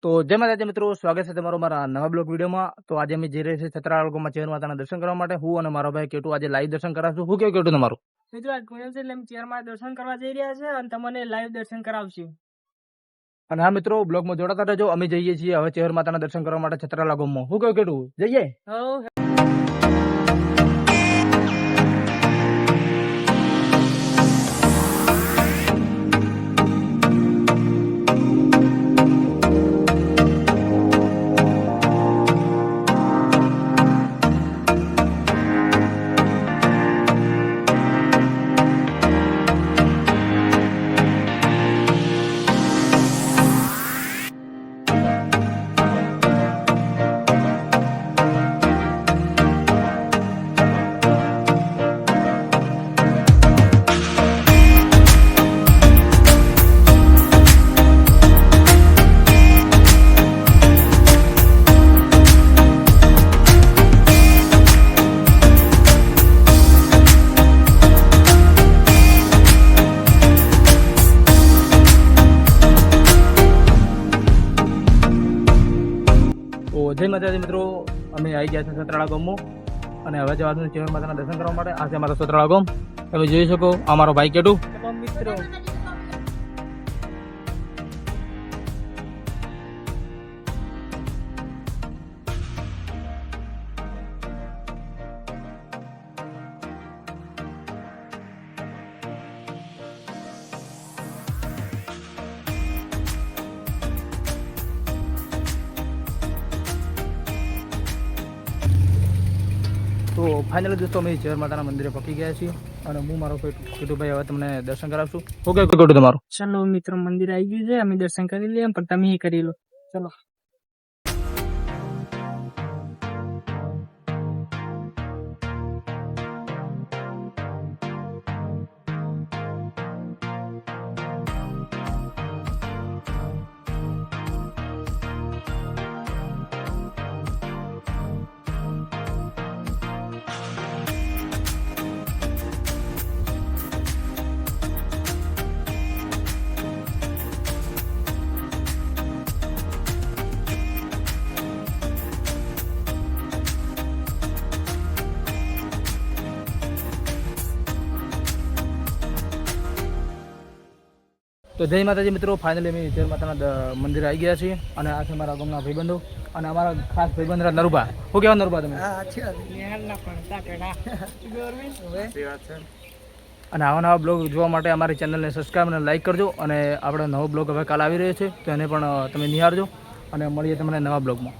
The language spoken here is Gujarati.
તો જય માતાજી મિત્રો, સ્વાગત છે તમારું મારા નવા બ્લોગ વિડીયોમાં। તો આજે અમે જઈ રહ્યા છીએ છત્રાળામાં ચેર માતાના દર્શન કરવા માટે। હું અને મારો ભાઈ કેટુ આજે લાઈવ દર્શન કરાવશું। હું કેવું કેટુ તમારું? મિત્રો આજ પૂનમ છે એટલે અમે ચેરમાં દર્શન કરવા જઈ રહ્યા છે અને તમને લાઈવ દર્શન કરાવશું। અને હા મિત્રો, બ્લોગમાં જોડાતા રહેજો। અમે જઈએ છીએ હવે ચેર માતાના દર્શન કરવા માટે છત્રાળા ગામમાં। હું કેવું કેટુ, જઈએ? જય માતાજી મિત્રો, અમે આવી ગયા છે છત્રાળા ગામમાં અને હવે જવાનું ચેર માતાના દર્શન કરવા માટે। આ છે અમારો છત્રાળા ગામ, તમે જોઈ શકો। અમારો ભાઈ કેટુ મિત્રો તો ફાઇનલી દોસ્તો અમે ચેર માતાના મંદિરે પહોંચી ગયા છીએ અને હું મારો કેટુભાઈ હવે તમને દર્શન કરાવશું। ઓકે કેટુ તમારું? ચલો મિત્રો, મંદિર આવી ગયું છે, અમે દર્શન કરી લઈએ પણ તમે કરી લો। ચલો તો જય માતાજી મિત્રો, ફાઇનલી અમે ચેર માતાના મંદિરે આવી ગયા છીએ અને આ છે મારા ગામના ભાઈબંધો અને અમારા ખાસ ભાઈબંધ નરુભા। શું કહેવા નરુભા તમે? અને આવા નવા બ્લોગ જોવા માટે અમારી ચેનલને સબસ્ક્રાઈબ અને લાઈક કરજો અને આપણો નવો બ્લોગ હવે કાલ આવી રહ્યો છે તો એને પણ તમે નિહાળજો અને મળીએ તમને નવા બ્લોગમાં।